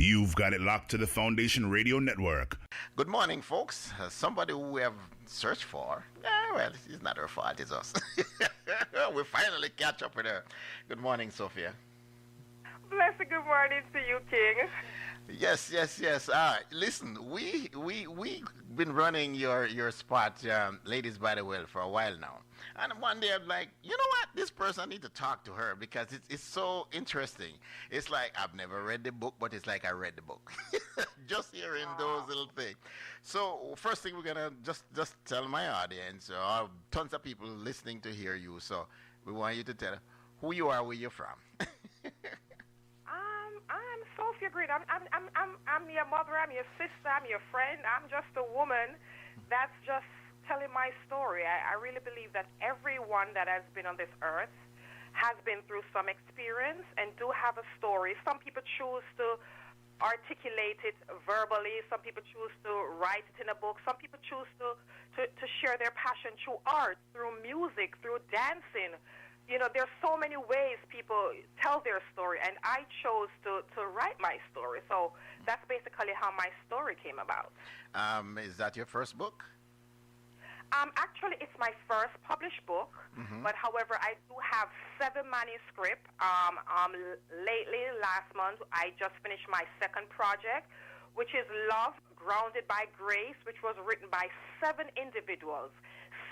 You've got it locked to the Foundation Radio Network. Good morning, folks. Somebody who we have searched for. Well, it's not her fault, it's us. We finally catch up with her. Good morning, Sofia. Blessed good morning to you, King. Yes. Listen, we been running your spot, Ladies by the Well, for a while now. And one day I'm like, you know what? This person, I need to talk to her because it's so interesting. It's like I've never read the book, but it's like I read the book. Just hearing those little things. So first thing we're gonna just tell my audience, tons of people listening to hear you. So we want you to tell who you are, where you're from. I'm Sofia Green. I'm your mother. I'm your sister. I'm your friend. I'm just a woman that's just telling my story. I really believe that everyone that has been on this earth has been through some experience and do have a story. Some people choose to articulate it verbally. Some people choose to write it in a book. Some people choose to share their passion through art, through music, through dancing. You know, there's so many ways people tell their story, and I chose to write my story. So that's basically how my story came about. Is that your first book? Actually, it's my first published book, but however, I do have 7 manuscripts. Lately, last month, I just finished my second project, which is Love Grounded by Grace, which was written by 7 individuals.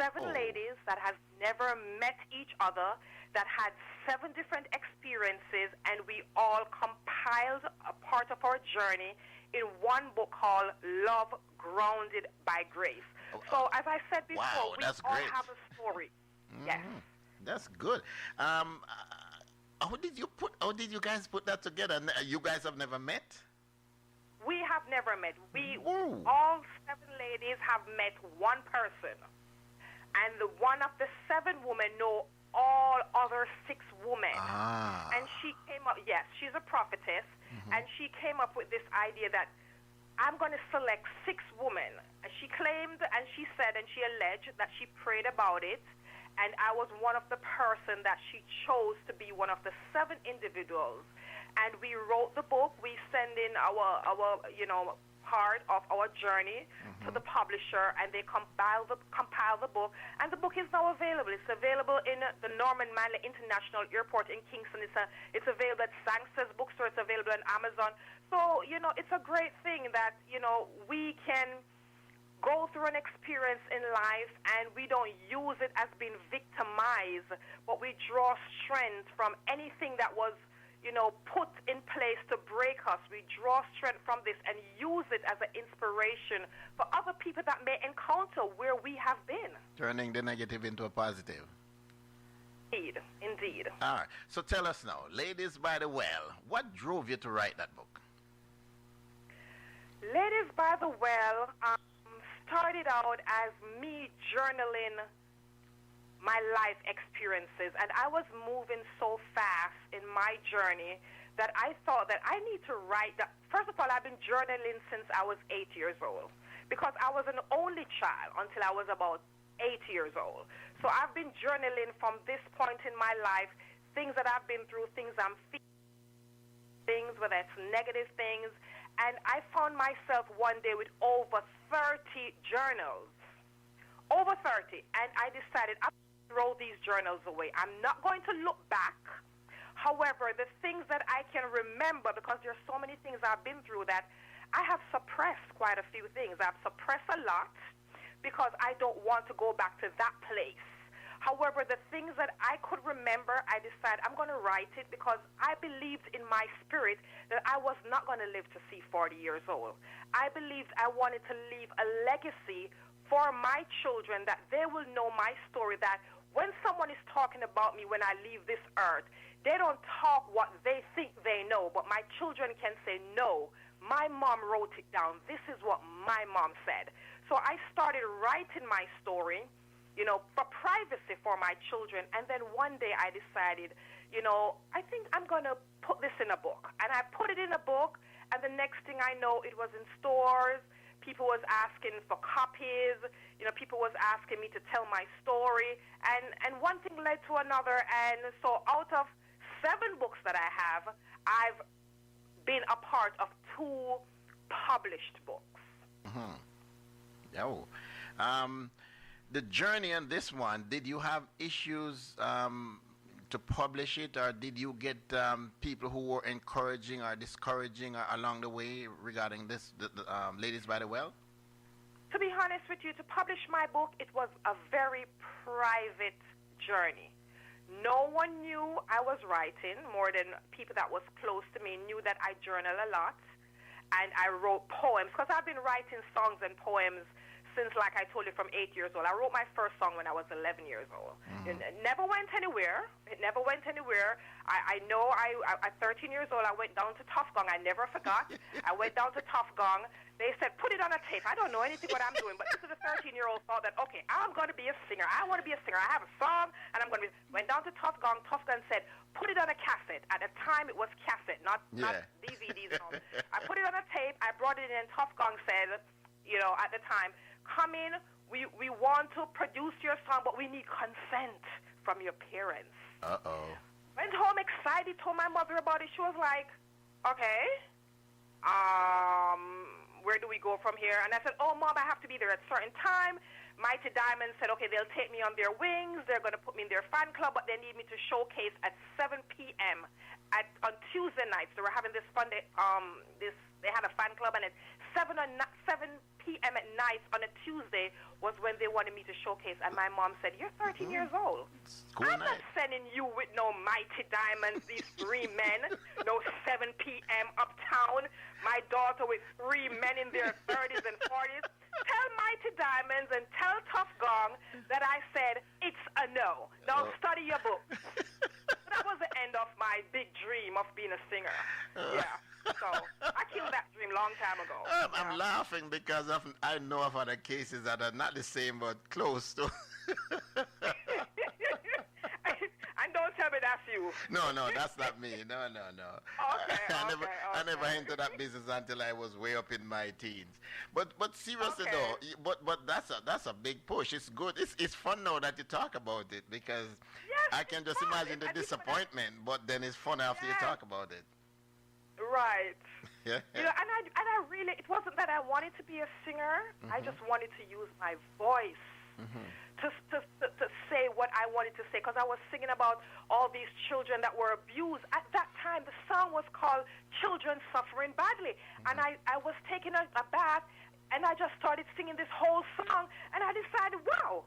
7 ladies that have never met each other, that had 7 different experiences, and we all compiled a part of our journey in one book called Love Grounded by Grace. So, as I said before, we all have a story. Yes. That's good. How did you guys put that together? You guys have never met? We have never met. We all 7 ladies have met one person. And one of the 7 women know all other 6 women. And she came up, yes, she's a prophetess, and she came up with this idea that I'm going to select 6 women. She claimed and she said and she alleged that she prayed about it, and I was one of the person that she chose to be one of the 7 individuals. And we wrote the book. We send in our part of our journey to the publisher, and they compile the book, and the book is now available. It's available in the Norman Manley International Airport in Kingston. It's available at Sangster's bookstore. It's available on Amazon. So it's a great thing that we can go through an experience in life, and we don't use it as being victimized, but we draw strength from anything that was put in place to break us. We draw strength from this and use it as an inspiration for other people that may encounter where we have been. Turning the negative into a positive. Indeed. All right. So tell us now, Ladies by the Well, what drove you to write that book? Ladies by the Well started out as me journaling my life experiences, and I was moving so fast in my journey that I thought that I need to write that. First of all, I've been journaling since I was 8 years old, because I was an only child until I was about 8 years old. So I've been journaling from this point in my life, things that I've been through, things I'm feeling, things, whether it's negative things, and I found myself one day with over 30 journals, over 30, and I decided I'm throw these journals away. I'm not going to look back. However, the things that I can remember, because there's so many things I've been through that I have suppressed quite a few things. I've suppressed a lot because I don't want to go back to that place. However, the things that I could remember, I decided I'm going to write it because I believed in my spirit that I was not going to live to see 40 years old. I believed I wanted to leave a legacy for my children, that they will know my story, that when someone is talking about me when I leave this earth, they don't talk what they think they know, but my children can say, no, my mom wrote it down. This is what my mom said. So I started writing my story, for privacy for my children. And then one day I decided, I think I'm going to put this in a book. And I put it in a book, and the next thing I know, it was in stores. People was asking for copies. People was asking me to tell my story. And one thing led to another. And so out of 7 books that I have, I've been a part of 2 published books. Oh. The journey on this one, did you have issues to publish it, or did you get people who were encouraging or discouraging along the way regarding this, the Ladies by the Well? To be honest with you, to publish my book, it was a very private journey. No one knew I was writing, more than people that was close to me knew that I journal a lot, and I wrote poems, because I've been writing songs and poems since, like I told you, from 8 years old. I wrote my first song when I was 11 years old. It never went anywhere. It never went anywhere. I know at 13 years old, I went down to Tough Gong. I never forgot. I went down to Tough Gong. They said, put it on a tape. I don't know anything what I'm doing, but this is a 13-year-old thought that, okay, I'm going to be a singer. I want to be a singer. I have a song, and I'm going to be... Went down to Tough Gong. Tough Gong said, put it on a cassette. At the time, it was cassette, not DVDs and all. I put it on a tape. I brought it in. Tough Gong said, you know, at the time, come in, we want to produce your song, but we need consent from your parents. Went home excited, told my mother about it. She was like, okay, where do we go from here? And I said, oh, Mom, I have to be there at a certain time. Mighty Diamond said, okay, they'll take me on their wings. They're going to put me in their fan club, but they need me to showcase at 7 p.m. on Tuesday nights. They were having this fun day, they had a fan club, and at 7 p.m. at night on a Tuesday was when they wanted me to showcase. And my mom said, you're 13 years old. I'm not sending you with no Mighty Diamonds, these 3 men, no 7 p.m. uptown. My daughter with 3 men in their 30s and 40s. Tell Mighty Diamonds and tell Tough Gong that I said, it's a no. Now study your book. That was the end of my big dream of being a singer. Yeah. So I killed that dream long time ago. I'm laughing because I know of other cases that are not the same but close to. And don't tell me that's you. No, that's not me. No. Okay, I never entered that business until I was way up in my teens. But seriously though, but that's a big push. It's good. It's fun now that you talk about it, because I can just imagine the disappointment. But then it's fun after you talk about it. Right. You know, and I really, it wasn't that I wanted to be a singer. I just wanted to use my voice to say what I wanted to say, because I was singing about all these children that were abused. At that time, the song was called Children Suffering Badly. And I was taking a bath, and I just started singing this whole song, and I decided, wow.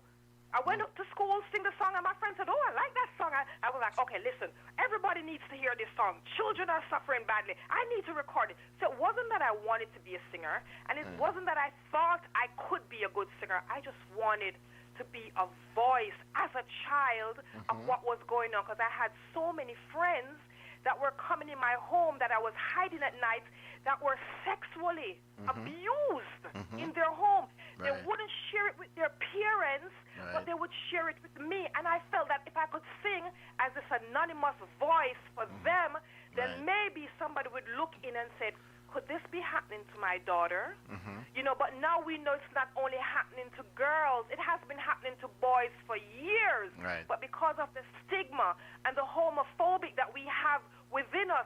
I went up to school, sing the song, and my friend said, oh, I like that song. I was like, okay, listen, everybody needs to hear this song. Children are suffering badly. I need to record it. So it wasn't that I wanted to be a singer, and it wasn't that I thought I could be a good singer. I just wanted to be a voice as a child of what was going on, because I had so many friends that were coming in my home that I was hiding at night that were sexually abused in their home. They wouldn't share it with their parents, but they would share it with me. And I felt that if I could sing as this anonymous voice for them, then maybe somebody would look in and say, could this be happening to my daughter? You know, but now we know it's not only happening to girls. It has been happening to boys for years. But because of the stigma and the homophobic that we have within us,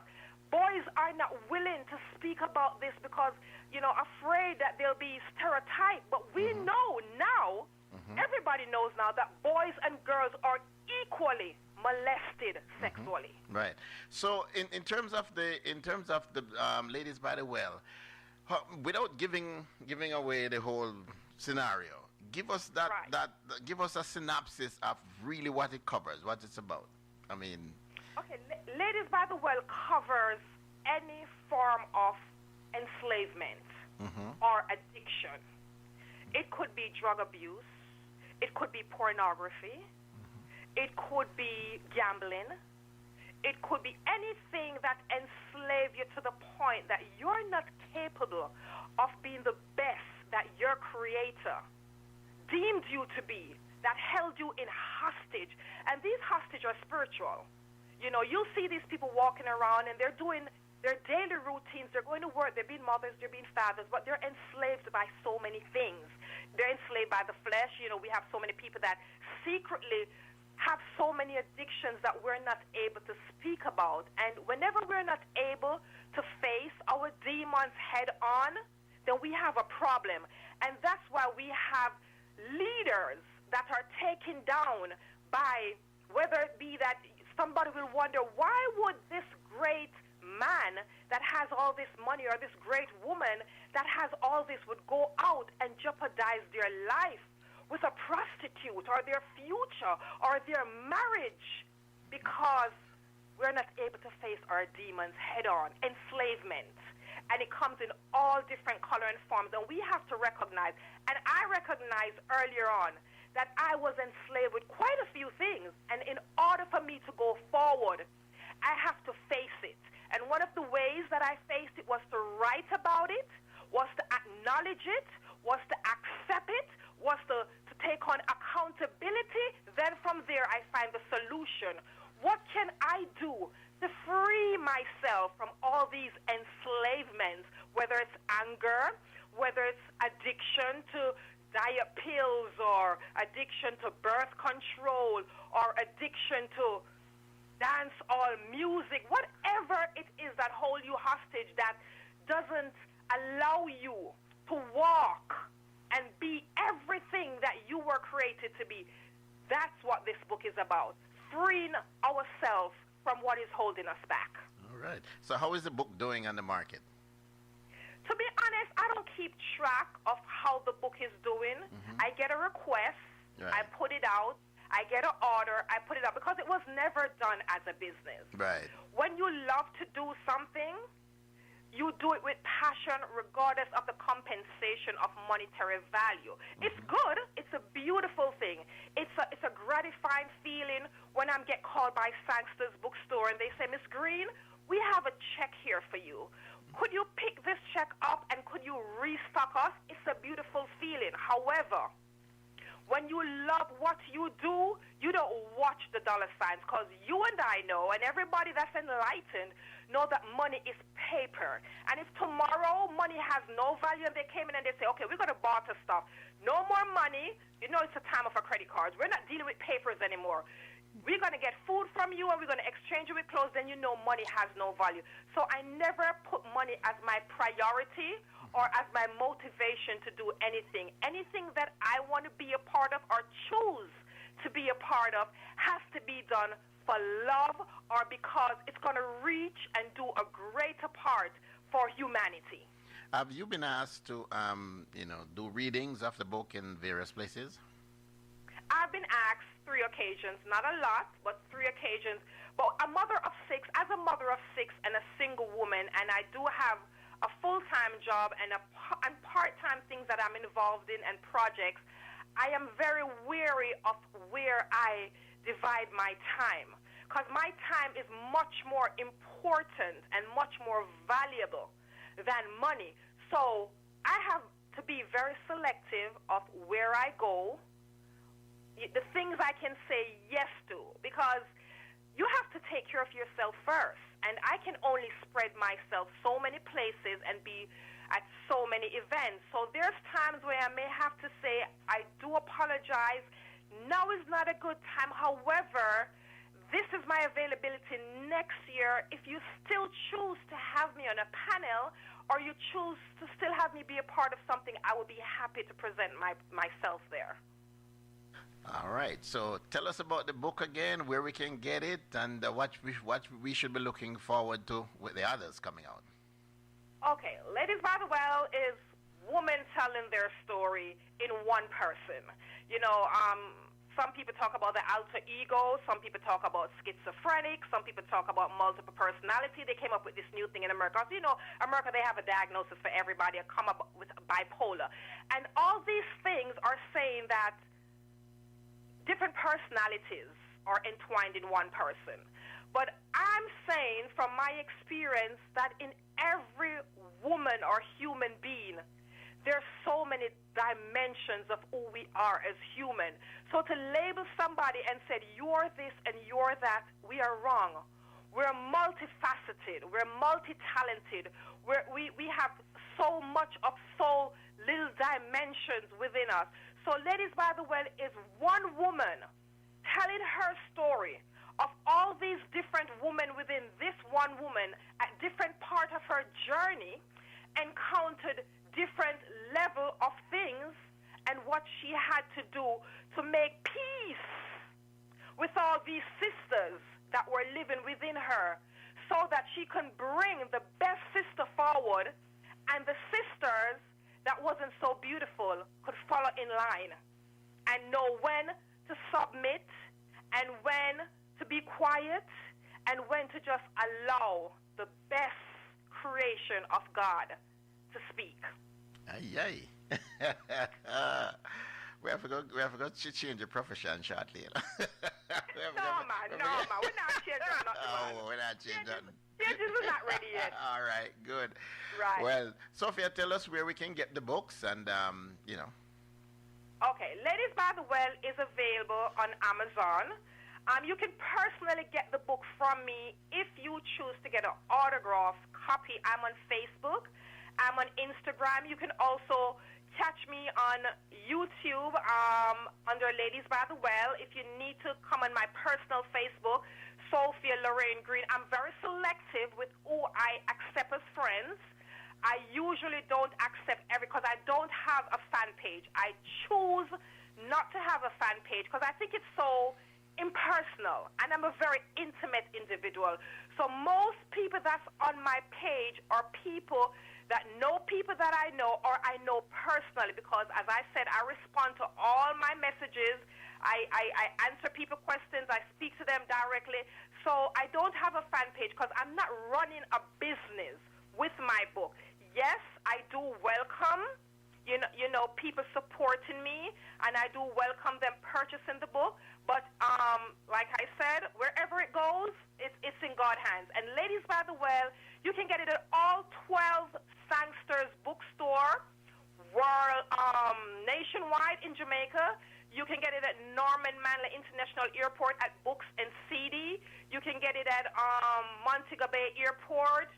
boys are not willing to speak about this because, you know, afraid that they'll be stereotyped. But we know now, everybody knows now, that boys and girls are equally molested sexually. Right. So in terms of the Ladies by the Well, without giving away the whole scenario, give us give us a synopsis of really what it covers, what it's about. I mean, okay, Ladies by the Well covers any form of enslavement or addiction. It could be drug abuse. It could be pornography. It could be gambling. It could be anything that enslaves you to the point that you're not capable of being the best that your creator deemed you to be, that held you in hostage. And these hostage are spiritual. You know, you'll see these people walking around and they're doing their daily routines. They're going to work. They're being mothers. They're being fathers. But they're enslaved by so many things. They're enslaved by the flesh. You know, we have so many people that secretly have so many addictions that we're not able to speak about. And whenever we're not able to face our demons head on, then we have a problem. And that's why we have leaders that are taken down by, whether it be that somebody will wonder, why would this great man that has all this money, or this great woman that has all this, would go out and jeopardize their life with a prostitute, or their future, or their marriage, because we're not able to face our demons head on. Enslavement. And it comes in all different color and forms. And we have to recognize, and I recognized earlier on, that I was enslaved with quite a few things. And in order for me to go forward, I have to face it. And one of the ways that I faced it was to write about it, was to acknowledge it, was to accept it, was to take on accountability. Then from there, I find the solution. What can I do to free myself from all these enslavements, whether it's anger, whether it's addiction to diet pills, or addiction to birth control, or addiction to dance or music, whatever it is that hold you hostage, that doesn't allow you to walk and be everything that you were created to be. That's what this book is about. Freeing ourselves from what is holding us back. All right. So how is the book doing on the market? To be honest, I don't keep track of how the book is doing. I get a request, Right. I put it out, I get an order, I put it out, because it was never done as a business. Right. When you love to do something, you do it with passion regardless of the compensation of monetary value. It's good. It's a beautiful thing. It's a gratifying feeling when I get called by Sangster's bookstore and they say, Miss Green, we have a check here for you. Could you pick this check up and could you restock us? It's a beautiful feeling. However, when you love what you do, you don't watch the dollar signs, because you and I know, and everybody that's enlightened, know that money is paper. And if tomorrow money has no value and they came in and they say, okay, we're going to barter stuff, no more money, you know it's a time of our credit cards. We're not dealing with papers anymore. We're going to get food from you and we're going to exchange it with clothes, then you know money has no value. So I never put money as my priority or as my motivation to do anything. Anything that I want to be a part of or choose to be a part of has to be done for love or because it's going to reach and do a greater part for humanity. Have you been asked to, do readings of the book in various places? I've been asked 3 occasions, not a lot, but 3 occasions. But as a mother of 6 and a single woman, and I do have a full-time job and part-time things that I'm involved in and projects, I am very wary of where I divide my time, because my time is much more important and much more valuable than money. So I have to be very selective of where I go, the things I can say yes to, because you have to take care of yourself first. And I can only spread myself so many places and be at so many events. So there's times where I may have to say, I do apologize. Now is not a good time. However, this is my availability next year. If you still choose to have me on a panel or you choose to still have me be a part of something, I would be happy to present myself there. All right. So tell us about the book again, where we can get it, and what we should be looking forward to with the others coming out. Okay. Ladies by the Well is women telling their story in one person. You know, some people talk about the alter ego. Some people talk about schizophrenic. Some people talk about multiple personality. They came up with this new thing in America. So, you know, America, they have a diagnosis for everybody. They come up with bipolar. And all these things are saying that different personalities are entwined in one person. But I'm saying from my experience that in every woman or human being, there's so many dimensions of who we are as human. So to label somebody and say, you're this and you're that, we are wrong. We're multifaceted. We're multi-talented. We have so much of so little dimensions within us. So Ladies by the Well is one woman telling her story of all these different women within this one woman at different part of her journey encountered different level of things and what she had to do to make peace with all these sisters that were living within her so that she can bring the best sister forward and the sisters that wasn't so beautiful could follow in line and know when to submit and when to be quiet and when to just allow the best creation of God to speak. Aye, aye. We have to go change your profession shortly. No, man, we're not changing nothing. Oh, we're not changing nothing. Changes is not ready yet. All right, good. Right. Well, Sophia, tell us where we can get the books and, Okay, Ladies by the Well is available on Amazon. You can personally get the book from me if you choose to get an autographed copy. I'm on Facebook. I'm on Instagram. You can also catch me on YouTube under Ladies by the Well. If you need to come on my personal Facebook, Sofia Lorraine Green. I'm very selective with who I accept as friends. I usually don't accept because I don't have a fan page. I choose not to have a fan page because I think it's so impersonal, and I'm a very intimate individual. So most people that's on my page are people that know people that I know or I know personally because, as I said, I respond to all my messages. I answer people questions. I speak to them directly. So I don't have a fan page because I'm not running a business with my book. Yes, I do welcome, people supporting me, and I do welcome them purchasing the book. But like I said, wherever it goes, it's in God's hands. And Ladies by the Well, you can get it at all 12 Sangsters bookstore, nationwide in Jamaica. You can get it at Norman Manley International Airport at Books and CD. You can get it at Montego Bay Airport.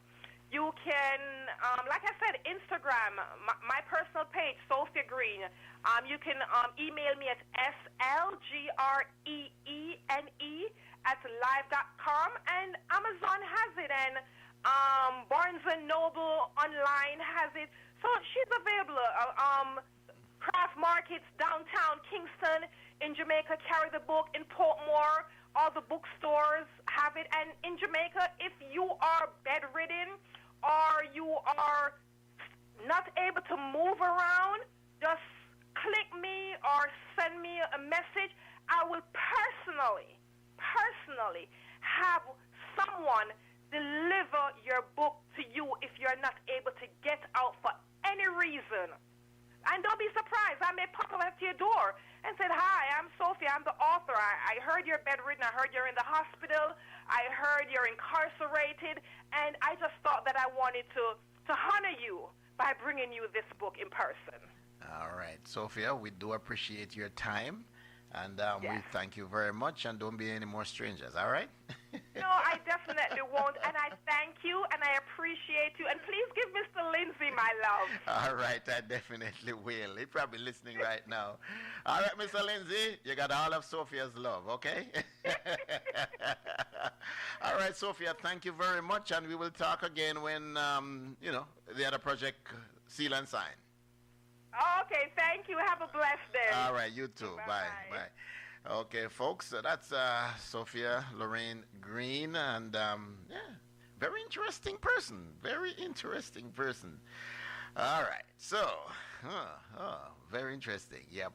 You can, like I said, Instagram, my personal page, Sofia Green. You can email me at SLGREENE@live.com, and Amazon has it, and Barnes & Noble online has it. So she's available. Craft markets downtown Kingston in Jamaica carry the book. In Portmore, all the bookstores have it. And in Jamaica, if you are bedridden or you are not able to move around, just click me or send me a message. I will personally have someone deliver your book to you if you're not able to get out for any reason. And don't be surprised. I may pop up to your door and say, "Hi, I'm Sofia. I'm the author. I heard you're bedridden. I heard you're in the hospital. I heard you're incarcerated. And I just thought that I wanted to honor you by bringing you this book in person." All right, Sophia, we do appreciate your time. And Yes. we thank you very much. And don't be any more strangers, all right? No, I definitely won't. And I thank you and I appreciate you. And please give Mr. Lindsay my love. All right, I definitely will. He's probably listening right now. All right, Mr. Lindsay, you got all of Sophia's love, okay? All right, Sophia, thank you very much. And we will talk again when, the other project, seal and sign. Okay, thank you. Have a blessed day. All right, you too. Bye. Bye-bye. Bye. Okay, folks, that's Sofia Lorraine Green, and very interesting person. Very interesting person. All right, so, very interesting. Yeah.